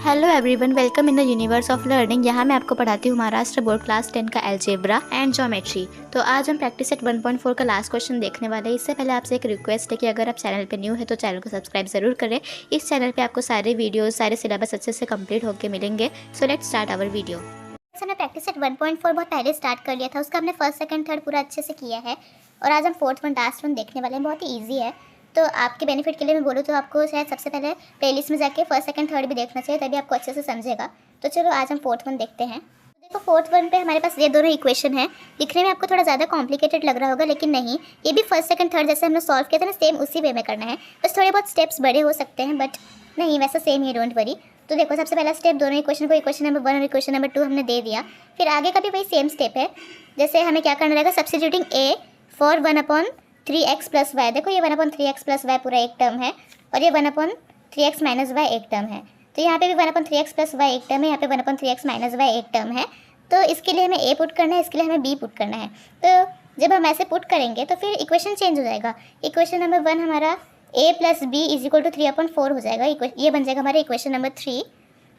Hello everyone, welcome in the universe of learning. यहाँ मैं आपको पढ़ाती हूँ महाराष्ट्र बोर्ड क्लास 10 का अलजेब्रा एंड ज्योमेट्री। तो आज हम प्रैक्टिस सेट 1.4 का लास्ट क्वेश्चन देखने वाले हैं। इससे पहले आपसे एक रिक्वेस्ट है कि अगर आप चैनल पे न्यू है तो चैनल को सब्सक्राइब ज़रूर करें। इस चैनल पे आपको सारे वीडियोस, सारे सिलेबस अच्छे से कंप्लीट होकर मिलेंगे। So let's start our video. हमने प्रैक्टिस सेट 1.4 बहुत पहले स्टार्ट कर लिया था, उसका हमने फर्स्ट सेकंड थर्ड पूरा अच्छे से किया है और आज हम फोर्थ वन लास्ट वन देखने वाले हैं। बहुत ही इजी है, तो आपके बेनिफिट के लिए मैं बोलूँ तो आपको शायद सबसे पहले प्लेलिस्ट में जाके फर्स्ट सेकंड थर्ड भी देखना चाहिए, तभी आपको अच्छे से समझेगा। तो चलो आज हम फोर्थ वन देखते हैं। देखो फोर्थ वन पे हमारे पास ये दोनों इक्वेशन है। दिखने में आपको थोड़ा ज़्यादा कॉम्प्लिकेटेड लग रहा होगा, लेकिन नहीं, ये भी फर्स्ट सेकंड थर्ड जैसे हमने सॉल्व किया था ना, सेम उसी वे में करना है। बस थोड़े बहुत स्टेप्स बड़े हो सकते हैं, बट नहीं, वैसा सेम ही, डोंट वरी। तो देखो सबसे पहला स्टेप, दोनों इक्वेशन को इक्वेशन नंबर 1 और इक्वेशन नंबर 2 हमने दे दिया। फिर आगे का भी वही सेम स्टेप है। जैसे हमें क्या करना रहेगा, substituting a for 1/3x plus y. देखो ये 1/3x प्लस वाई पूरा एक टर्म है और ये 1/3x माइनस वाई एक टर्म है। तो यहाँ पे भी 1/3x प्लस वाई एक टर्म है, यहाँ पे 1/3x माइनस वाई एक टर्म है। तो इसके लिए हमें a पुट करना है, इसके लिए हमें b पुट करना है। तो जब हम ऐसे पुट करेंगे तो फिर इक्वेशन चेंज हो जाएगा। इक्वेशन नंबर 1 हमारा a plus b is equal to 3/4 हो जाएगा। ये बन जाएगा हमारा इक्वेशन नंबर 3।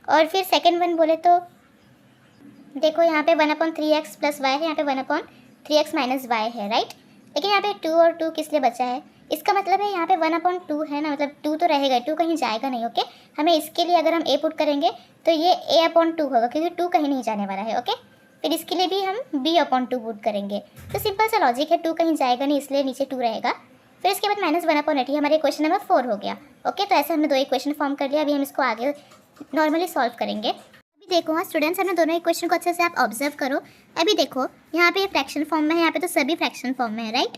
और फिर सेकंड वन बोले तो देखो यहाँ पे 1/3x प्लस वाई है, यहाँ पे 1/3x माइनस वाई है, राइट। लेकिन यहाँ पे 2 और 2 किस लिए बचा है, इसका मतलब है यहाँ पे 1/2 है ना, मतलब 2 तो रहेगा, 2 कहीं जाएगा नहीं। ओके, हमें इसके लिए अगर हम a पुट करेंगे तो ये a/2 होगा, क्योंकि 2 कहीं नहीं जाने वाला है। ओके, फिर इसके लिए भी हम b/2 पुट करेंगे। तो सिंपल सा लॉजिक है, 2 कहीं जाएगा नहीं, इसलिए नीचे 2 रहेगा। फिर इसके बाद -1/8 हमारे इक्वेशन नंबर 4 हो गया। ओके, तो ऐसे हमने 2 इक्वेशन फॉर्म कर लिया। अभी हम इसको आगे नॉर्मली सॉल्व करेंगे। अभी देखो हाँ स्टूडेंट्स, हमने दोनों इक्वेशन को अच्छे से आप ऑब्जर्व करो। अभी देखो यहाँ पे ये फ्रैक्शन फॉर्म में है, यहाँ पे तो सभी फ्रैक्शन फॉर्म में है, राइट।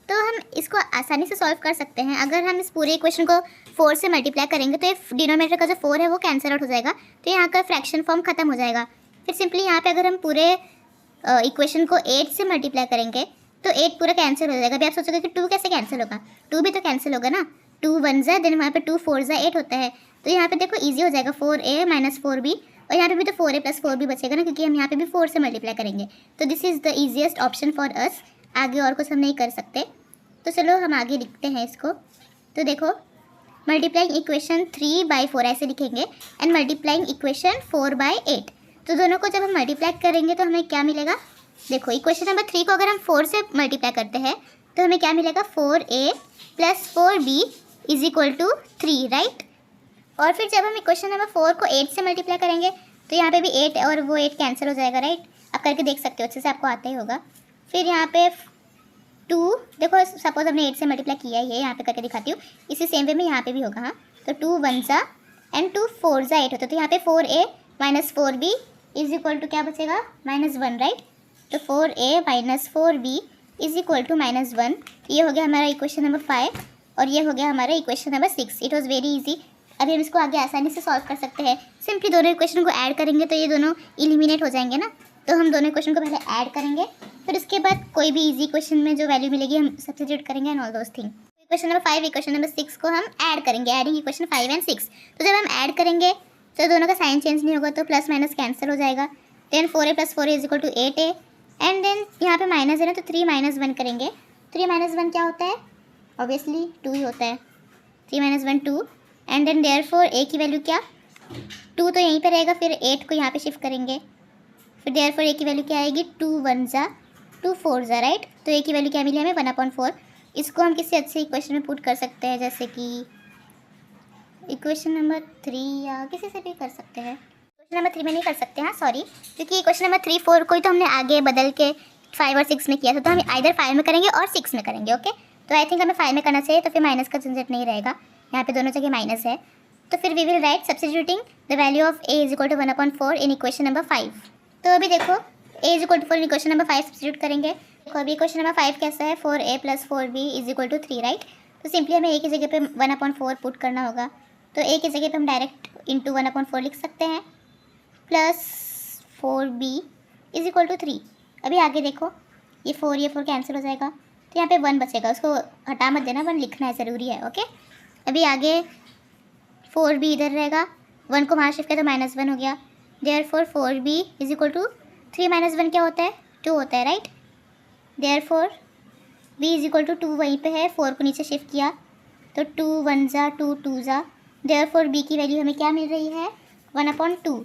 तो हम इसको आसानी से सॉल्व कर सकते हैं। अगर हम इस पूरे इक्वेशन को 4 से मल्टीप्लाई करेंगे तो ये डिनोमिनेटर का जो 4 है वो कैंसिल आउट हो जाएगा, तो यहाँ का फ्रैक्शन फॉर्म खत्म हो जाएगा। फिर सिंपली यहाँ पे अगर हम पूरे इक्वेशन को 8 से मल्टीप्लाई करेंगे तो 8 पूरा कैंसिल हो जाएगा। अभी आप सोचोगे कि 2 कैसे कैंसिल होगा, 2 भी तो कैंसिल होगा ना। 2 1 जा, देन वहाँ पे 2 4 जा 8 होता है। तो यहाँ पे देखो ईजी हो जाएगा, 4a माइनस 4b, और यहाँ पे भी तो 4a प्लस 4b बचेगा ना, क्योंकि हम यहाँ पे भी 4 से मल्टीप्लाई करेंगे। तो this is the easiest option for us. आगे और कुछ हम नहीं कर सकते, तो चलो हम आगे लिखते हैं इसको। तो देखो मल्टीप्लाइंग इक्वेशन 3/4 ऐसे लिखेंगे एंड मल्टीप्लाइंग इक्वेशन 4/8। तो दोनों को जब हम मल्टीप्लाई करेंगे तो हमें क्या मिलेगा, देखो इक्वेशन नंबर 3 को अगर हम 4 से मल्टीप्लाई करते हैं तो हमें क्या मिलेगा, 4a plus 4b is equal to 3, right. और फिर जब हम इक्वेशन नंबर 4 को 8 से मल्टीप्लाई करेंगे तो यहाँ पे भी 8 और वो 8 कैंसिल हो जाएगा, राइट। आप करके देख सकते हो, अच्छे से आपको आता ही होगा। फिर यहाँ पे 2, देखो सपोज हमने 8 से मल्टीप्लाई किया ही है, यहाँ पे करके दिखाती हूँ। इसी सेम वे में यहाँ पे भी होगा। हाँ, तो 2 1 जा एंड 2 4 जा 8 होता है। तो यहाँ पे 4a minus 4b is equal to क्या बचेगा, -1, राइट। तो 4a minus 4b is equal to -1। ये हो गया हमारा इक्वेशन नंबर 5 और ये हो गया हमारा equation number 6। It was very easy. अभी हम इसको आगे आसानी से सॉल्व कर सकते हैं। सिंपली दोनों इक्वेशन को ऐड करेंगे तो ये दोनों इलिमिनेट हो जाएंगे ना। तो हम दोनों इक्वेशन को पहले ऐड करेंगे, फिर उसके बाद कोई भी इजी क्वेश्चन में जो वैल्यू मिलेगी हम सब्स्टिट्यूट करेंगे and all those thing. Equation number 5 equation number 6 को हम ऐड करेंगे, एडिंग इक्वेशन 5 एंड 6। तो जब हम ऐड करेंगे तो दोनों का साइन चेंज नहीं होगा, तो प्लस माइनस कैंसिल हो जाएगा। Then 4a plus 4a is equal to 8a and then यहाँ पे माइनस है ना, तो 3 - 1 करेंगे। 3 - 1 क्या होता है, ऑब्वियसली 2 ही होता है। 3 - 1 2 एंड देन देयरफॉर a की वैल्यू क्या, 2 तो यहीं पे रहेगा, फिर 8 को यहाँ पे शिफ्ट करेंगे। फिर देयरफॉर a की वैल्यू क्या आएगी, 2 1 जा 2 4 जा, राइट। तो a की वैल्यू क्या मिली हमें, 1/4। इसको हम किसी अच्छे इक्वेशन में पुट कर सकते हैं, जैसे कि इक्वेशन नंबर 3 या किसी से भी कर सकते हैं। इक्वेशन नंबर 3 में नहीं कर सकते, हाँ सॉरी, क्योंकि इक्वेशन नंबर 3 4 को ही तो हमने आगे बदल के 5 और 6 में किया था। तो हम आइदर 5 में करेंगे और 6 में करेंगे। ओके, तो आई थिंक हमें 5 में करना चाहिए, तो फिर माइनस का झंझट नहीं रहेगा। यहाँ पे दोनों जगह माइनस है, तो फिर we will write substituting the value of a is equal to 1/4 in equation number 5। तो अभी देखो a is equal to 4 in equation number 5 substitute करेंगे। देखो अभी इक्वेशन नंबर 5 कैसा है, 4a plus 4b is equal to 3, right. तो simply हमें a की जगह पे 1/4 पुट करना होगा। तो a की जगह पे हम डायरेक्ट इंटू 1/4 लिख सकते हैं, plus 4b is equal to 3। अभी आगे देखो ये 4 कैंसिल हो जाएगा, तो यहाँ पे 1 बचेगा, उसको हटा मत देना, 1 लिखना है, ज़रूरी है। ओके, अभी आगे 4b इधर रहेगा, 1 को वहाँ शिफ्ट किया तो -1 हो गया। Therefore 4b is equal to 3 - 1 क्या होता है, 2 होता है, right. Therefore b is equal to 2 वहीं पे है, 4 को नीचे शिफ्ट किया तो 2 1 जा 2 2 जा। देयरफॉर b की वैल्यू हमें क्या मिल रही है, 1/2।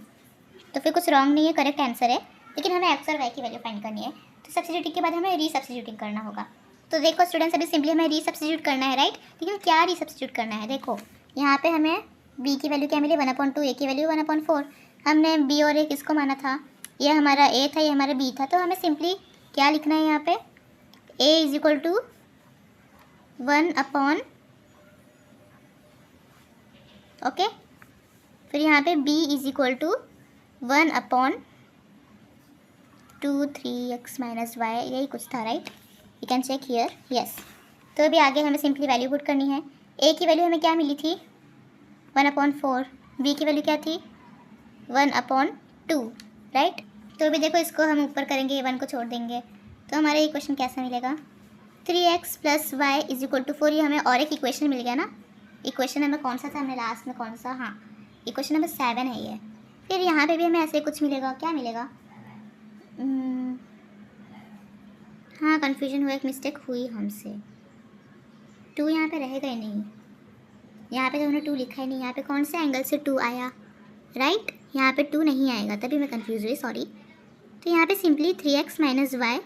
तो फिर कुछ रॉन्ग नहीं है, करेक्ट आंसर है। लेकिन हमें एक्स और वाई की वैल्यू फाइंड करनी है, तो सब्स्टिट्यूटिंग के बाद हमें रीसब्स्टिट्यूटिंग करना होगा। तो देखो स्टूडेंट्स, अभी सिंपली हमें रीसब्स्टिट्यूट करना है, राइट। लेकिन क्या रीसब्स्टिट्यूट करना है, देखो यहाँ पे हमें बी की वैल्यू क्या मिली 1/2, ए की वैल्यू 1/4। हमने बी और ए किसको माना था, ये हमारा ए था, ये हमारा बी था। तो हमें सिंपली क्या लिखना है यहाँ पे, a is equal to 1/, okay. फिर यहाँ पे b is equal to 1/2 3x minus y, यही कुछ था, right. You can check here, yes. तो अभी आगे हमें सिंपली वैल्यू पुट करनी है। a की वैल्यू हमें क्या मिली थी 1/4, b की वैल्यू क्या थी 1/2, राइट। तो अभी देखो इसको हम ऊपर करेंगे, 1 को छोड़ देंगे, तो हमारा इक्वेशन कैसा मिलेगा 3x plus y is equal to 4। ये हमें और एक इक्वेशन मिल गया ना। इक्वेशन नंबर कौन सा था हमें लास्ट में, कौन सा, हाँ इक्वेशन नंबर 7 है ये। फिर यहाँ पे भी हमें ऐसे कुछ मिलेगा, क्या मिलेगा, हाँ कन्फ्यूजन हुआ, एक मिस्टेक हुई हमसे, 2 यहाँ पे रहेगा ही नहीं। यहाँ पे तो हमने 2 लिखा ही नहीं, यहाँ पे कौन से एंगल से 2 आया, राइट। यहाँ पे 2 नहीं आएगा, तभी मैं कन्फ्यूज हुई, सॉरी। तो यहाँ पे simply 3x minus y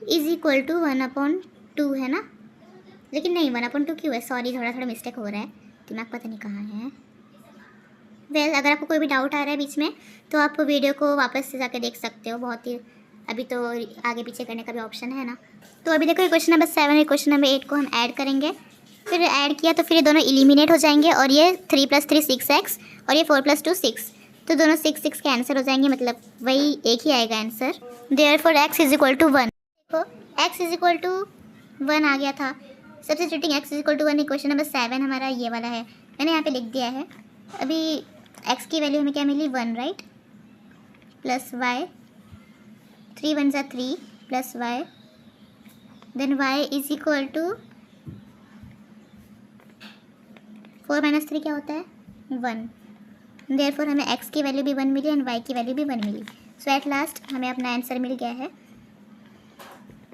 is equal to 1/2 है ना। लेकिन नहीं 1/2 क्यों है, सॉरी थोड़ा मिस्टेक हो रहा है, दिमाग पता नहीं कहाँ है। वेल अगर आपको कोई भी डाउट आ रहा है बीच में, तो आप वीडियो को वापस से जाके देख सकते हो, बहुत ही अभी तो आगे पीछे करने का भी ऑप्शन है ना। तो अभी देखो क्वेश्चन नंबर 7 और क्वेश्चन नंबर 8 को हम ऐड करेंगे। फिर ऐड किया तो फिर ये दोनों इलिमिनेट हो जाएंगे, और ये 3 + 3 6x और ये 4 + 2 6, तो दोनों 6 के आंसर हो जाएंगे, मतलब वही एक ही आएगा answer. Therefore x is equal to 1। देखो x इज इक्वल टू 1 आ गया था। Substituting x is equal to 1, equation number 7 हमारा ये वाला है, मैंने यहाँ पे लिख दिया है। अभी x की वैल्यू हमें क्या मिली 1, राइट, प्लस y, 3 × 1 = 3 प्लस y, then y is equal to 4 - 3 क्या होता है 1। देयरफॉर हमें x की वैल्यू भी 1 मिली एंड y की वैल्यू भी 1 मिली। सो एट लास्ट हमें अपना आंसर मिल गया है।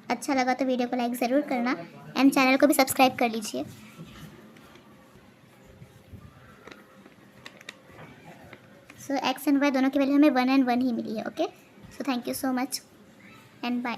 अच्छा लगा तो वीडियो को लाइक ज़रूर करना एंड चैनल को भी सब्सक्राइब कर लीजिए। सो x एंड y दोनों की वैल्यू हमें 1 और 1 ही मिली है, okay. So thank you so much and bye.